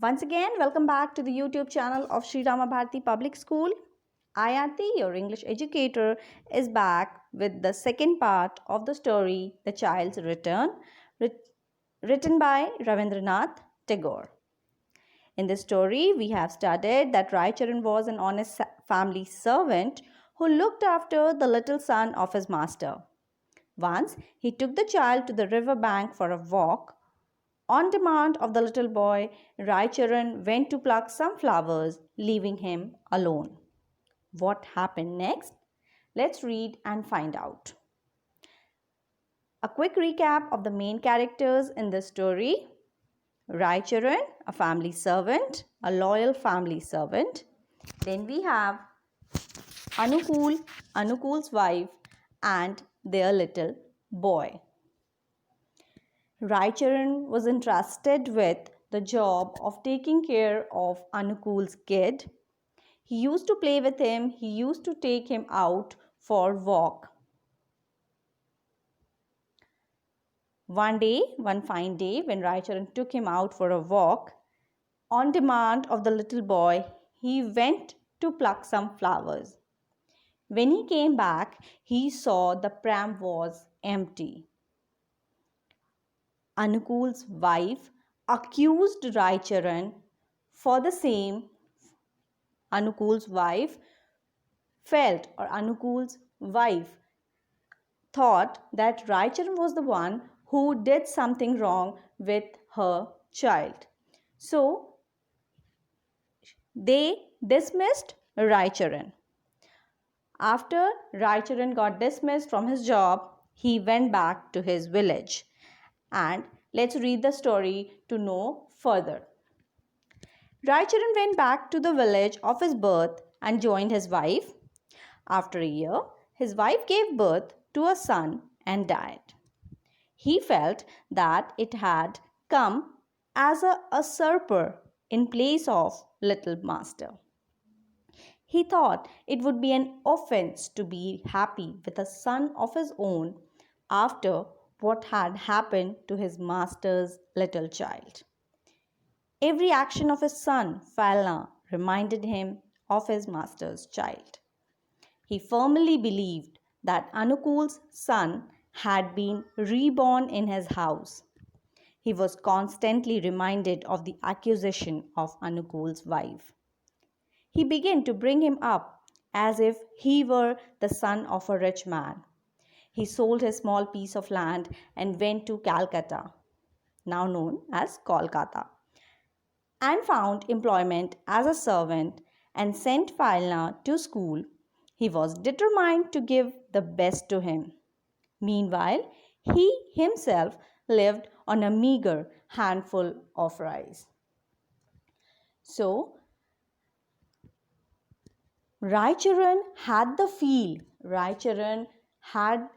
Once again, welcome back to the YouTube channel of Sri Rama Bharati Public School. I, Aarti, your English educator, is back with the second part of the story, The Child's Return, written by Ravindranath Tagore. In this story, we have studied that Raicharan was an honest family servant who looked after the little son of his master. Once, he took the child to the river bank for a walk. On demand of the little boy, Raicharan went to pluck some flowers, leaving him alone. What happened next? Let's read and find out. A quick recap of the main characters in this story. Raicharan, a family servant, a loyal family servant. Then we have Anukul, Anukul's wife, and their little boy. Raicharan was entrusted with the job of taking care of Anukul's kid. He used to play with him, he used to take him out for walk. One fine day, when Raicharan took him out for a walk, on demand of the little boy, he went to pluck some flowers. When he came back, he saw the pram was empty. Anukul's wife accused Raicharan for the same. Anukul's wife thought that Raicharan was the one who did something wrong with her child. So they dismissed Raicharan. After Raicharan got dismissed from his job, he went back to his village. And let's read the story to know further. Raicharan went back to the village of his birth and joined his wife. After a year, his wife gave birth to a son and died. He felt that it had come as a usurper in place of little master. He thought it would be an offense to be happy with a son of his own after what had happened to his master's little child. Every action of his son, Phalna, reminded him of his master's child. He firmly believed that Anukul's son had been reborn in his house. He was constantly reminded of the accusation of Anukul's wife. He began to bring him up as if he were the son of a rich man. He sold his small piece of land and went to Calcutta, now known as Kolkata, and found employment as a servant and sent Phalna to school. He was determined to give the best to him. Meanwhile, he himself lived on a meager handful of rice. So, Raicharan had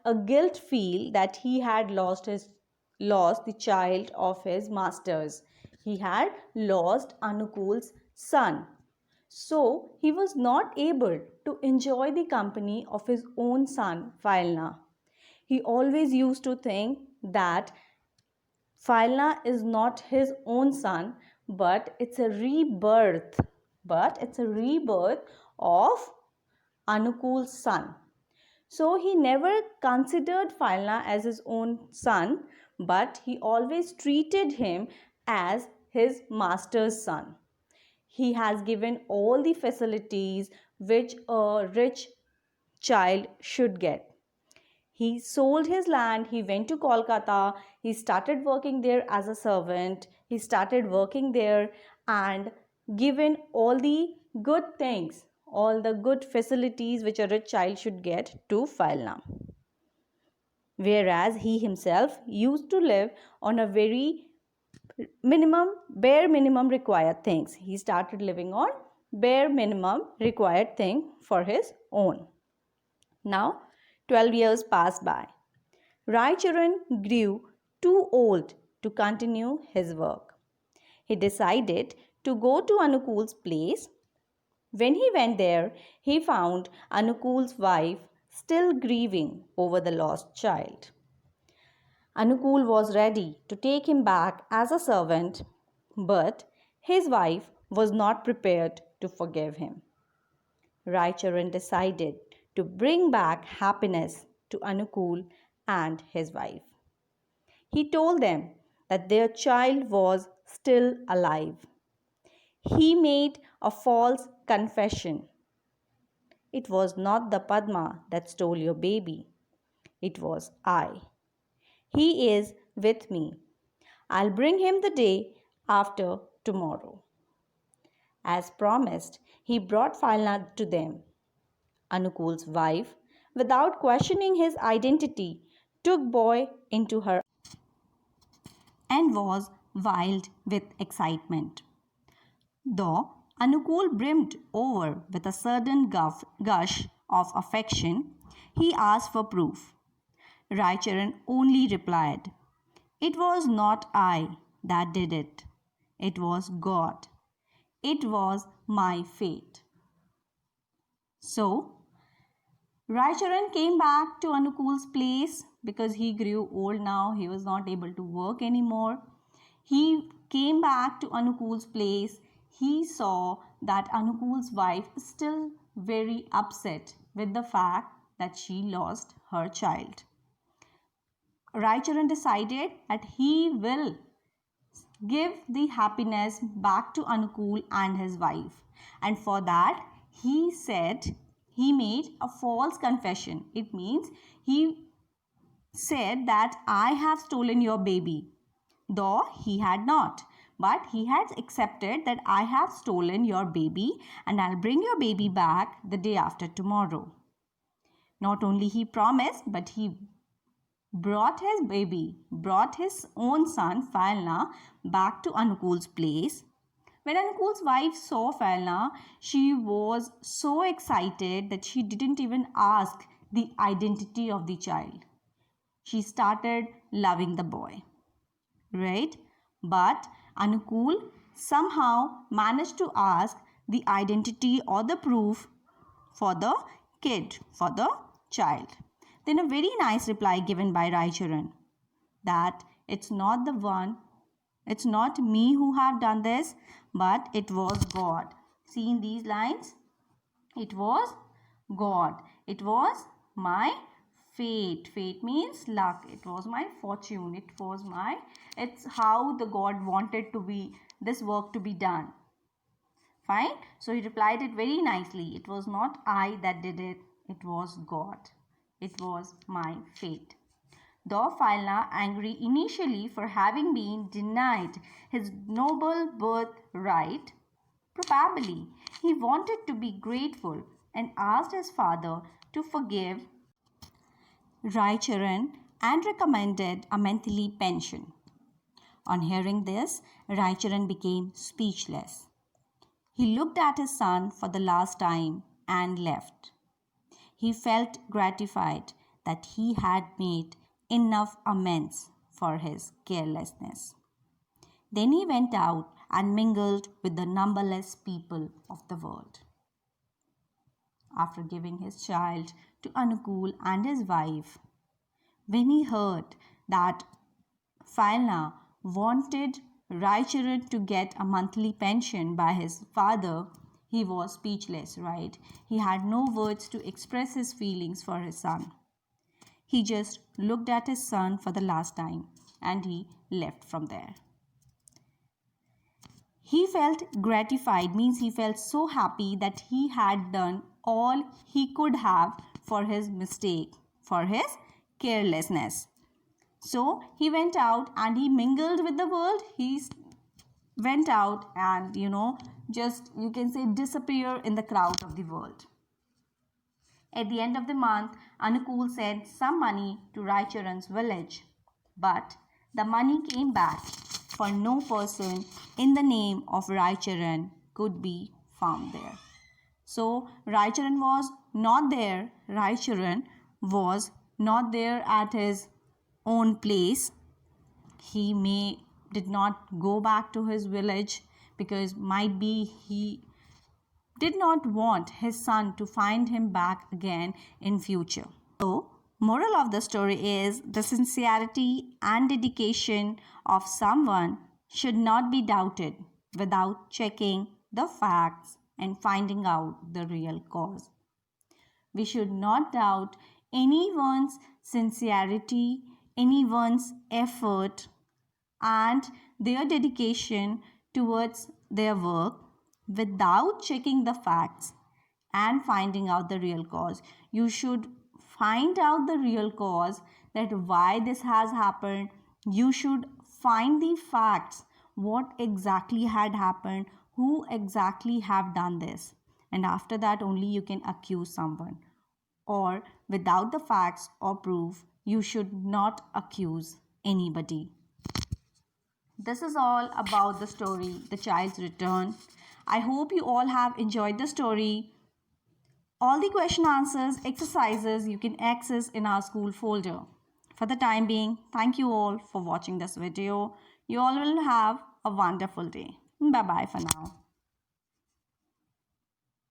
a guilt feel that he had lost the child of his masters. He had lost Anukul's son. So he was not able to enjoy the company of his own son, Phalna. He always used to think that Phalna is not his own son, but it's a rebirth. Of Anukul's son. So he never considered Phalna as his own son, but he always treated him as his master's son. He has given all the facilities which a rich child should get. He sold his land, he went to Kolkata, he started working there as a servant, he started working there and given all the good things, all the good facilities which a rich child should get to Phalna. Whereas he himself used to live on a very bare minimum required things. He started living on bare minimum required thing for his own. Now, 12 years passed by. Raicharan grew too old to continue his work. He decided to go to Anukul's place. When he went there, he found Anukul's wife still grieving over the lost child. Anukul was ready to take him back as a servant, but his wife was not prepared to forgive him. Raicharan decided to bring back happiness to Anukul and his wife. He told them that their child was still alive. He made a false confession. It was not the Padma that stole your baby. It was I. He is with me. I'll bring him the day after tomorrow. As promised, he brought Falna to them. Anukul's wife, without questioning his identity, took boy into her and was wild with excitement. Though Anukul brimmed over with a sudden gush of affection, he asked for proof. Raicharan only replied, "It was not I that did it. It was God. It was my fate." So, Raicharan came back to Anukul's place because he grew old now. He was not able to work anymore. He came back to Anukul's place. He saw that Anukul's wife is still very upset with the fact that she lost her child. Raicharan decided that he will give the happiness back to Anukul and his wife. And for that, he said he made a false confession. It means he said that I have stolen your baby, though he had not. But he had accepted that I have stolen your baby and I'll bring your baby back the day after tomorrow. Not only he promised, but he brought his own son Falna back to Anukul's place. When Anukul's wife saw Falna, she was so excited that she didn't even ask the identity of the child. She started loving the boy, right? But Anukul somehow managed to ask the identity or the proof for the kid, for the child. Then a very nice reply given by Raicharan that it's not me who have done this, but it was God. See in these lines, it was God. It was my fate. Fate means luck. It was my fortune. It's how the God wanted to be this work to be done. Fine. So he replied it very nicely. It was not I that did it. It was God. It was my fate. Though Falna, angry initially for having been denied his noble birthright, probably he wanted to be grateful and asked his father to forgive Raicharan and recommended a monthly pension. On hearing this, Raicharan became speechless. He looked at his son for the last time and left. He felt gratified that he had made enough amends for his carelessness. Then he went out and mingled with the numberless people of the world. After giving his child to Anukul and his wife, when he heard that Falna wanted Raicharan to get a monthly pension by his father, he was speechless, right? He had no words to express his feelings for his son. He just looked at his son for the last time and he left from there. He felt gratified, means he felt so happy that he had done all he could have for his mistake, for his carelessness. So he went out and he mingled with the world. He went out and just you can say disappear in the crowd of the world. At the end of the month, Anukul sent some money to Raicharan's village, but the money came back, for no person in the name of Raicharan could be found there. So Raicharan was not there. Raicharan was not there at his own place. He did not go back to his village because might be he did not want his son to find him back again in future. So, moral of the story is the sincerity and dedication of someone should not be doubted without checking the facts and finding out the real cause. We should not doubt anyone's sincerity, anyone's effort, and their dedication towards their work without checking the facts and finding out the real cause. You should find out the real cause, that why this has happened. You should find the facts, what exactly had happened, who exactly have done this, and after that only you can accuse someone. Or without the facts or proof, you should not accuse anybody. This is all about the story, The Child's Return. I hope you all have enjoyed the story. All the question answers, exercises you can access in our school folder. For the time being, thank you all for watching this video. You all will have a wonderful day. Bye bye for now.